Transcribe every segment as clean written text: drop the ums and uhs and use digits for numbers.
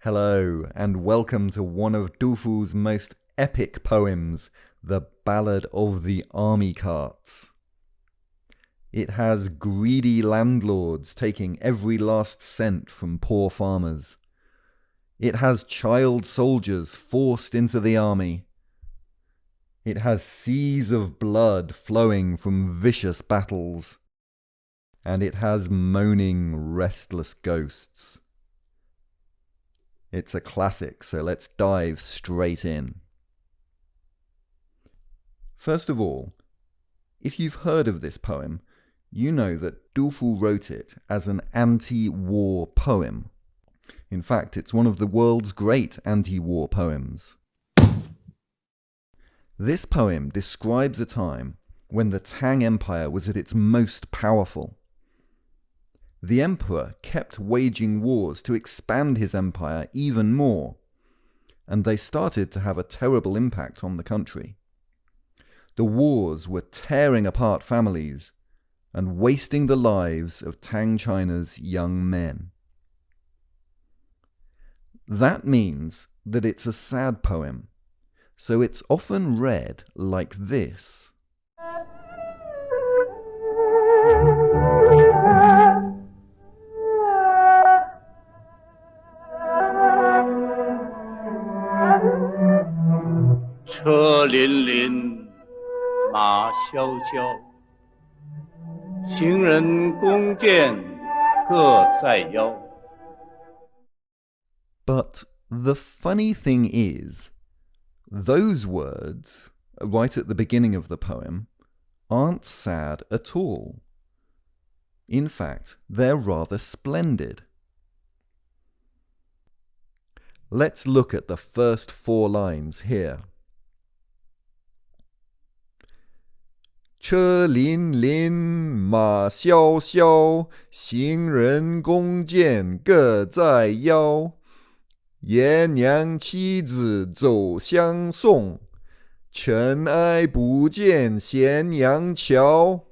Hello, and welcome to one of Du Fu's most epic poems, the Ballad of the Army Carts. It has greedy landlords taking every last cent from poor farmers. It has child soldiers forced into the army. It has seas of blood flowing from vicious battles. And it has moaning, restless ghosts. It's a classic, so let's dive straight in. First of all, if you've heard of this poem, you know that Du Fu wrote it as an anti-war poem. In fact, it's one of the world's great anti-war poems. This poem describes a time when the Tang Empire was at its most powerful. The emperor kept waging wars to expand his empire even more, and they started to have a terrible impact on the country. The wars were tearing apart families and wasting the lives of Tang China's young men. That means that it's a sad poem, so it's often read like this. But the funny thing is, those words, right at the beginning of the poem, aren't sad at all. In fact, they're rather splendid. Let's look at the first 4 lines here. 车辚辚，马萧萧，行人弓箭各在腰。爷娘妻子走相送，尘埃不见咸阳桥。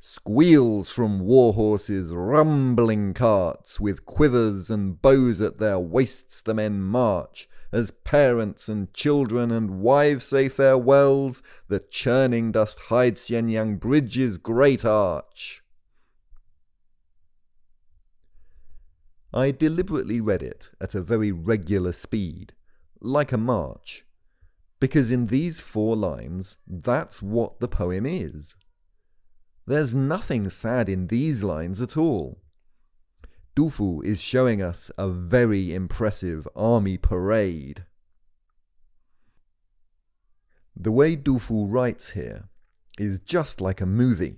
Squeals from war horses, rumbling carts, with quivers and bows at their waists the men march, as parents and children and wives say farewells, the churning dust hides Xianyang Bridge's great arch. I deliberately read it at a very regular speed, like a march, because in these 4 lines, that's what the poem is. There's nothing sad in these lines at all. Du Fu is showing us a very impressive army parade. The way Du Fu writes here is just like a movie.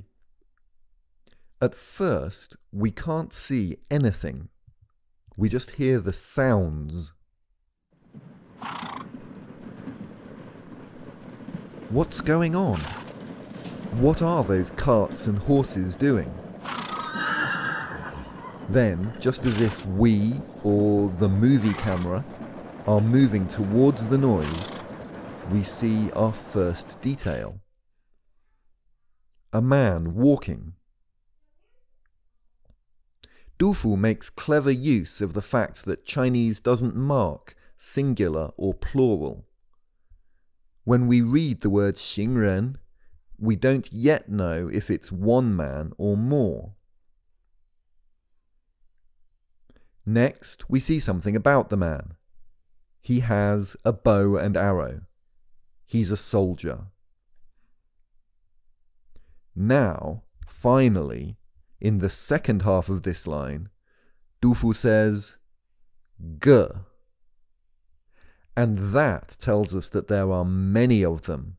At first, we can't see anything. We just hear the sounds. What's going on? What are those carts and horses doing? Then, just as if we, or the movie camera, are moving towards the noise, we see our first detail. A man walking. Du Fu makes clever use of the fact that Chinese doesn't mark singular or plural. When we read the word 行人, we don't yet know if it's one man or more. Next, we see something about the man. He has a bow and arrow. He's a soldier. Now, finally, in the second half of this line, Du Fu says, Ge. And that tells us that there are many of them.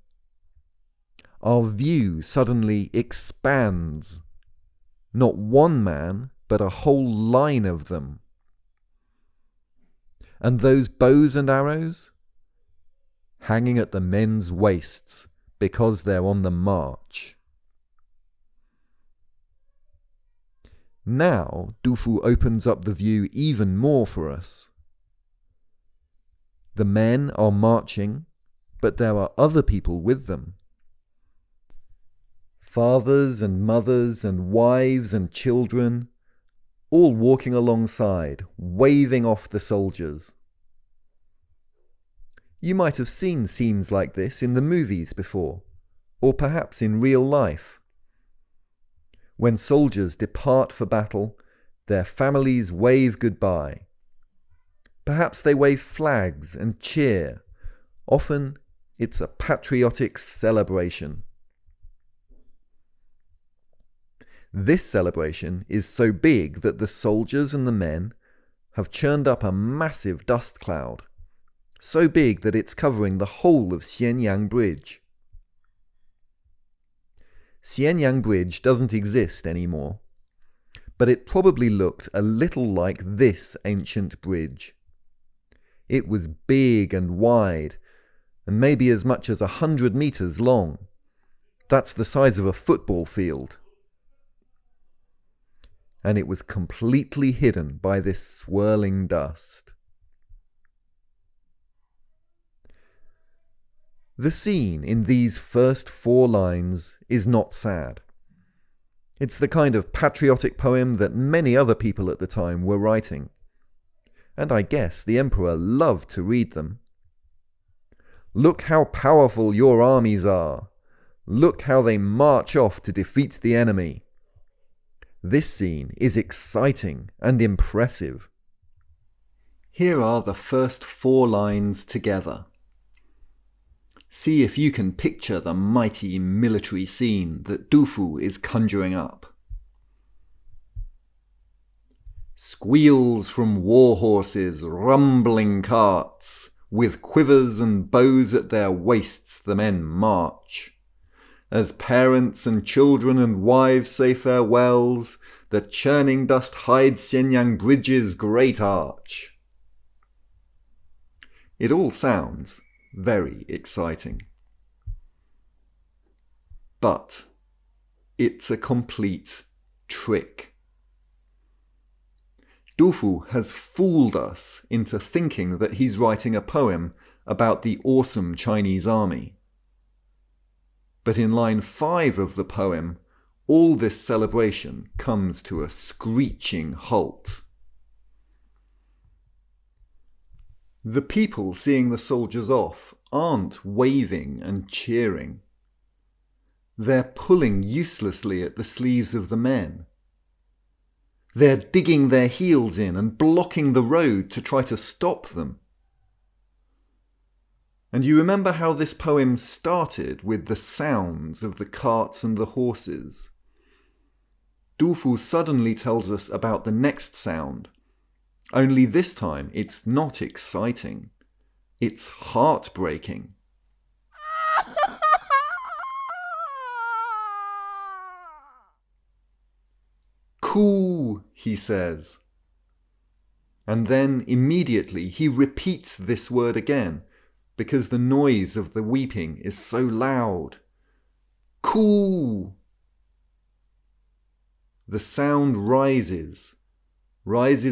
Our view suddenly expands. Not one man, but a whole line of them. And those bows and arrows? Hanging at the men's waists, because they're on the march. Now, Du Fu opens up the view even more for us. The men are marching, but there are other people with them. Fathers and mothers and wives and children, all walking alongside, waving off the soldiers. You might have seen scenes like this in the movies before, or perhaps in real life. When soldiers depart for battle, their families wave goodbye. Perhaps they wave flags and cheer. Often it's a patriotic celebration. This celebration is so big that the soldiers and the men have churned up a massive dust cloud, so big that it's covering the whole of Xianyang Bridge. Xianyang Bridge doesn't exist anymore, but it probably looked a little like this ancient bridge. It was big and wide, and maybe as much as 100 meters long. That's the size of a football field. And it was completely hidden by this swirling dust. The scene in these first 4 lines is not sad. It's the kind of patriotic poem that many other people at the time were writing. And I guess the emperor loved to read them. Look how powerful your armies are. Look how they march off to defeat the enemy. This scene is exciting and impressive. Here are the first 4 lines together. See if you can picture the mighty military scene that Du Fu is conjuring up. Squeals from war horses, rumbling carts, with quivers and bows at their waists the men march. As parents and children and wives say farewells, the churning dust hides Xianyang Bridge's great arch. It all sounds very exciting. But it's a complete trick. Du Fu has fooled us into thinking that he's writing a poem about the awesome Chinese army. But in line 5 of the poem, all this celebration comes to a screeching halt. The people seeing the soldiers off aren't waving and cheering. They're pulling uselessly at the sleeves of the men. They're digging their heels in and blocking the road to try to stop them. And you remember how this poem started with the sounds of the carts and the horses. Du Fu suddenly tells us about the next sound, only this time it's not exciting, it's heartbreaking. Cool, he says. And then immediately he repeats this word again, because the noise of the weeping is so loud. Cool. The sound rises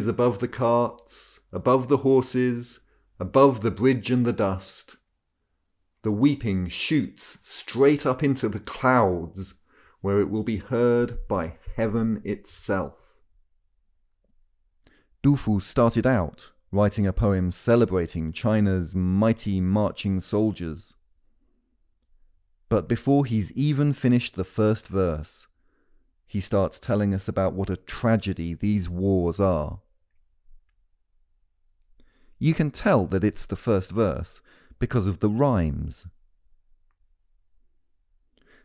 above the carts, above the horses, above the bridge and the dust. The weeping shoots straight up into the clouds, where it will be heard by heaven itself. Du Fu started out writing a poem celebrating China's mighty marching soldiers. But before he's even finished the first verse, he starts telling us about what a tragedy these wars are. You can tell that it's the first verse because of the rhymes.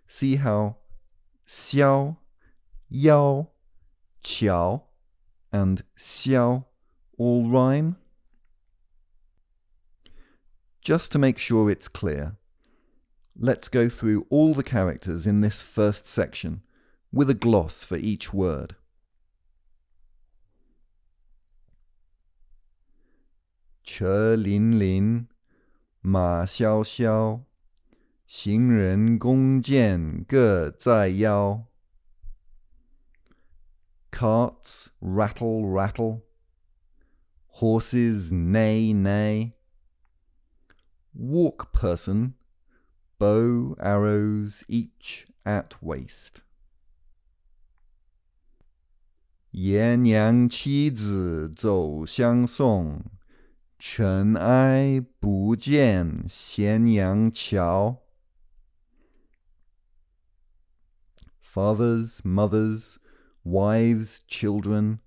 See how xiao, yao, qiao, and xiao all rhyme? Just to make sure it's clear, let's go through all the characters in this first section with a gloss for each word. Che lin lin, ma xiao xiao, 行人弓箭各在腰. Carts rattle rattle, horses neigh neigh. Walk person, bow arrows each at waist. 爷娘妻子走相送，尘埃不见咸阳桥。Fathers, mothers, wives, children,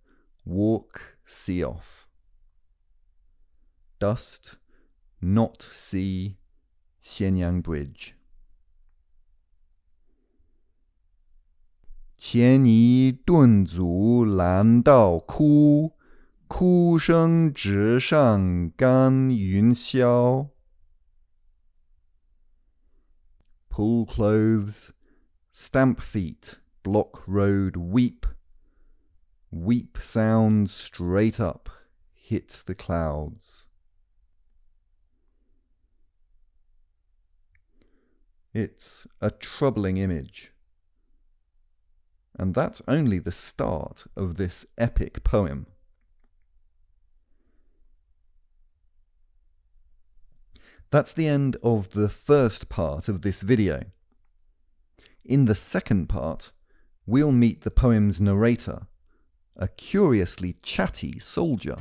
walk, see off. Dust, not see, Xianyang Bridge. 牵泥顿足拦道哭，哭声直上干云霄。Pull clothes, stamp feet, block road, weep. Weep sounds straight up, hit the clouds. It's a troubling image. And that's only the start of this epic poem. That's the end of the first part of this video. In the second part, we'll meet the poem's narrator, a curiously chatty soldier.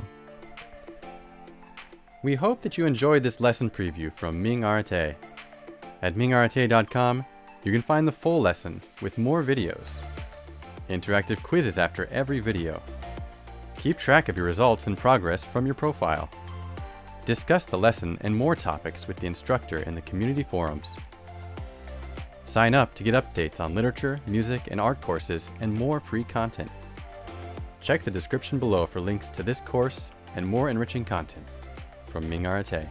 We hope that you enjoyed this lesson preview from Ming Aretê. At mingaretê.com, you can find the full lesson with more videos. Interactive quizzes after every video. Keep track of your results and progress from your profile. Discuss the lesson and more topics with the instructor in the community forums. Sign up to get updates on literature, music, and art courses and more free content. Check the description below for links to this course and more enriching content. From Ming Aretê.